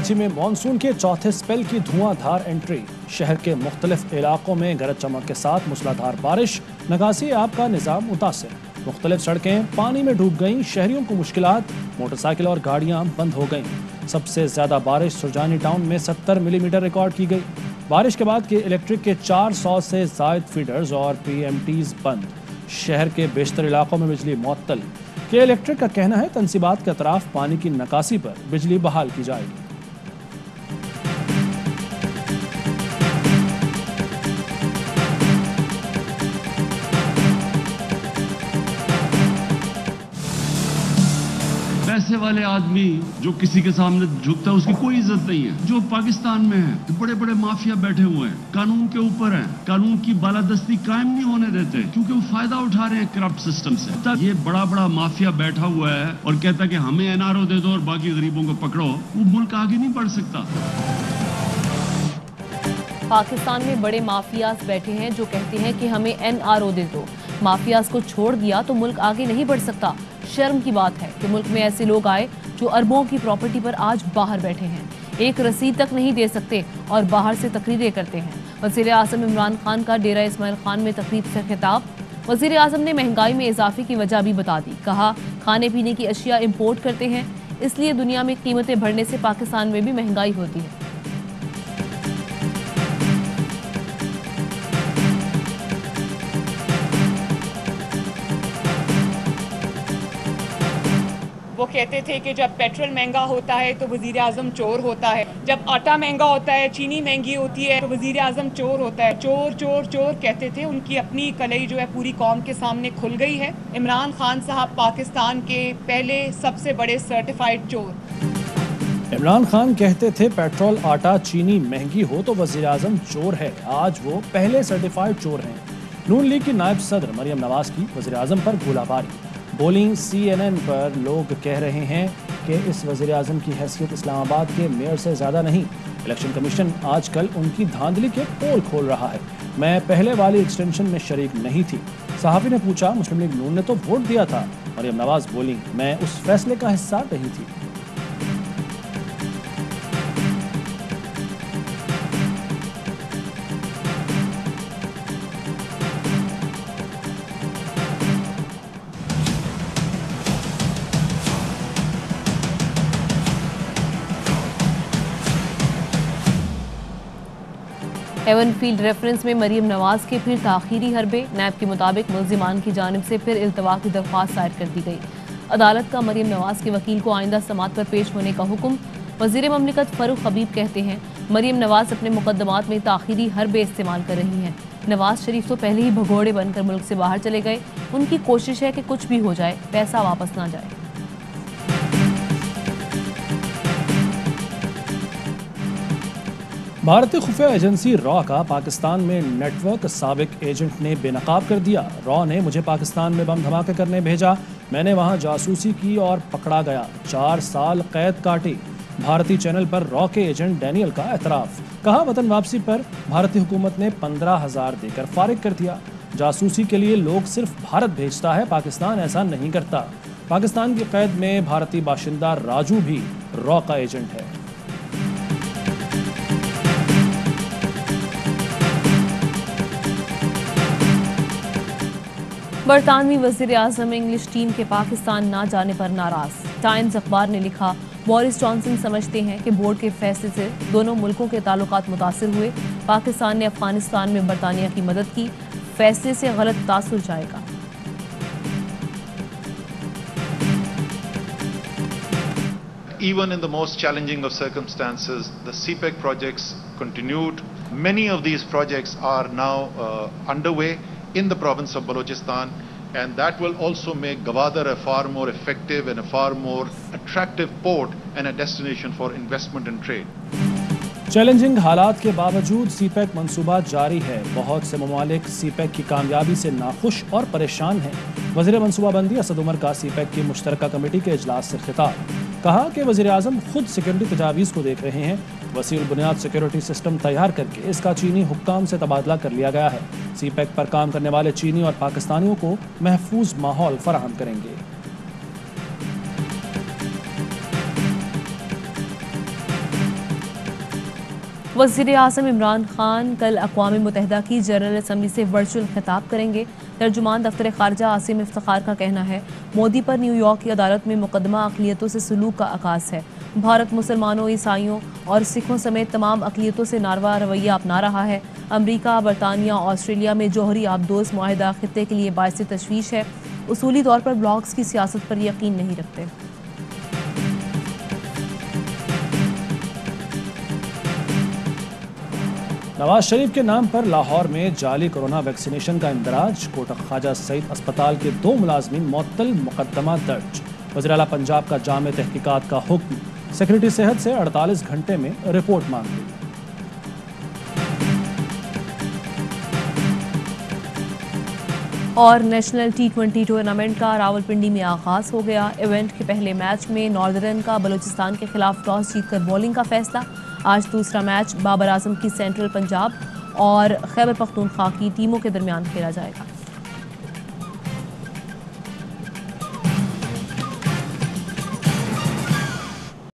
कराची में मानसून के चौथे स्पेल की धुआंधार एंट्री। शहर के मुख्तलिफ इलाकों में गरज चमक के साथ मूसलाधार बारिश, निकासी आब का निज़ाम मुतासिर। मुख्तलिफ सड़कें पानी में डूब गईं, शहरियों को मुश्किलात, मोटरसाइकिल और गाड़ियां बंद हो गईं। सबसे ज्यादा बारिश सुरजानी टाउन में 70 मिलीमीटर रिकॉर्ड की गई। बारिश के बाद के इलेक्ट्रिक के 400 से जायद फीडर्स और PMTs बंद। शहर के बेशतर इलाकों में बिजली मुअत्तल। के इलेक्ट्रिक का कहना है तनसीबात के अतराफ पानी की निकासी पर बिजली बहाल की जाएगी। पैसे वाले आदमी जो किसी के सामने झुकता है उसकी कोई इज्जत नहीं है। जो पाकिस्तान में है बड़े बड़े माफिया बैठे हुए हैं, कानून के ऊपर हैं, कानून की बालादस्ती कायम नहीं होने देते क्योंकि वो फायदा उठा रहे हैं करप्ट सिस्टम से। तब ये बड़ा बड़ा माफिया बैठा हुआ है और कहता है कि हमें NRO दे दो और बाकी गरीबों को पकड़ो, वो मुल्क आगे नहीं बढ़ सकता। पाकिस्तान में बड़े माफियाज बैठे हैं जो कहते हैं कि हमें NRO दे दो। माफियाज को छोड़ दिया तो मुल्क आगे नहीं बढ़ सकता। शर्म की बात है कि मुल्क में ऐसे लोग आए जो अरबों की प्रॉपर्टी पर आज बाहर बैठे हैं, एक रसीद तक नहीं दे सकते और बाहर से तकरीरें करते हैं। वज़ीर आज़म इमरान खान का डेरा इस्माइल खान में तकरीब से खिताब। वज़ीर आज़म ने महंगाई में इजाफे की वजह भी बता दी। कहा, खाने पीने की अशिया इम्पोर्ट करते हैं, इसलिए दुनिया में कीमतें बढ़ने से पाकिस्तान में भी महंगाई होती है। वो कहते थे कि जब पेट्रोल महंगा होता है तो वज़ीर आज़म चोर होता है, जब आटा महंगा होता है, चीनी महंगी होती है तो वज़ीर आज़म चोर होता है। चोर चोर चोर कहते थे। उनकी अपनी कलई जो है पूरी कौम के सामने खुल गई है। इमरान खान साहब पाकिस्तान के पहले सबसे बड़े सर्टिफाइड चोर। इमरान खान कहते थे पेट्रोल, आटा, चीनी महंगी हो तो वज़ीर आज़म चोर है। आज वो पहले सर्टिफाइड चोर हैं। नून लीग की नायब सदर मरियम नवाज की वज़ीर आज़म पर गोलाबारी। बोली, CNN पर लोग कह रहे हैं कि इस वज़ीर आज़म की हैसियत इस्लामाबाद के मेयर से ज़्यादा नहीं। इलेक्शन कमीशन आजकल उनकी धांधली के पोल खोल रहा है। मैं पहले वाली एक्सटेंशन में शरीक नहीं थी। सहाफ़ी ने पूछा, मुस्लिम लीग नून ने तो वोट दिया था। मरियम नवाज बोली, मैं उस फैसले का हिस्सा नहीं थी। हेवन फील्ड रेफरेंस में मरीम नवाज के फिर ताखीरी हरबे। नैब के मुताबिक मुल्जिमान की जानिब से फिर इल्तवा की दरख्वास्त दायर कर दी गई। अदालत का मरीम नवाज के वकील को आइंदा समात पर पेश होने का हुक्म। वज़ीर ममलिकत फ़ारूक हबीब कहते हैं, मरीम नवाज अपने मुकदमात में ताखीरी हरबे इस्तेमाल कर रही हैं। नवाज शरीफ तो पहले ही भगोड़े बनकर मुल्क से बाहर चले गए। उनकी कोशिश है कि कुछ भी हो जाए, पैसा वापस ना जाए। भारतीय खुफिया एजेंसी रॉ का पाकिस्तान में नेटवर्क साबिक एजेंट ने बेनकाब कर दिया। रॉ ने मुझे पाकिस्तान में बम धमाके करने भेजा, मैंने वहां जासूसी की और पकड़ा गया, 4 साल कैद काटी। भारतीय चैनल पर रॉ के एजेंट डैनियल का एतराफ़। कहा, वतन वापसी पर भारतीय हुकूमत ने 15,000 देकर फारिग कर दिया। जासूसी के लिए लोग सिर्फ भारत भेजता है, पाकिस्तान ऐसा नहीं करता। पाकिस्तान की कैद में भारतीय बाशिंदा राजू भी रॉ का एजेंट है। बरतानवी वज़ीर आज़म इंग्लिश टीम के पाकिस्तान ना जाने पर नाराज़। टाइम्स अखबार ने लिखा, बोरिस जॉनसन समझते हैं कि बोर्ड के फैसले से दोनों मुल्कों के ताल्लुकात मुतासिर हुए। पाकिस्तान ने अफगानिस्तान में बरतानिया की मदद की, फैसले से गलत तासुर जाएगा। Even in the most challenging of circumstances, the CPEC projects continued. Many of these projects are now underway in the province of Balochistan, and that will also make Gwadar a far more effective and a far more attractive port and a destination for investment and trade. Challenging हालात के बावजूद CPEC मंसूबा जारी है। बहुत से ममालिक CPEC की कामयाबी से नाखुश और परेशान हैं। वज़ीर मनसूबाबंदी असद उमर का सीपैक की मुश्तरका कमेटी के इजलास से खिताब। कहा कि वज़ीर आज़म खुद सिक्योरिटी तजावीज़ को देख रहे हैं। वसील बुनियाद सिक्योरिटी सिस्टम तैयार करके इसका चीनी हुक्काम से तबादला कर लिया गया है। सीपैक पर काम करने वाले चीनी और पाकिस्तानियों को महफूज माहौल फराहम करेंगे। वज़ीर आज़म इमरान खान कल अक़वाम मुत्तहिदा की जनरल असम्बली से वर्चुअल खिताब करेंगे। तर्जुमान दफ्तर ख़ारजा आसिम इफ्तिखार का कहना है, मोदी पर न्यूयॉर्क की अदालत में मुकदमा अक़लियतों से सलूक का आगाज़ है। भारत मुसलमानों, ईसाइयों और सिखों समेत तमाम अक़लियतों से नारवा रवैया अपना रहा है। अमरीका, बरतानिया, ऑस्ट्रेलिया में जौहरी आबदोज़ मुआहिदा ख़ित्ते के लिए बाइस तशवीश है। उसूली तौर पर ब्लॉक्स की सियासत पर यकीन नहीं रखते। नवाज शरीफ के नाम पर लाहौर में जाली कोरोना वैक्सीनेशन का इंदराज। कोटक ख्वाजा सईद अस्पताल के 2 मुलाजमीन मुअत्तल, मुकदमा दर्ज। वज़ीर आला पंजाब का जामे तहकीकात का हुक्म। सेक्रेटरी सेहत से 48 घंटे में रिपोर्ट मांग ली। और नेशनल T20 टूर्नामेंट का रावलपिंडी में आगाज हो गया। इवेंट के पहले मैच में नॉर्दर्न का बलूचिस्तान के खिलाफ टॉस जीतकर बॉलिंग का फैसला। आज दूसरा मैच बाबर आजम की सेंट्रल पंजाब और खैबर पख्तूनख्वा की टीमों के दरमियान खेला जाएगा।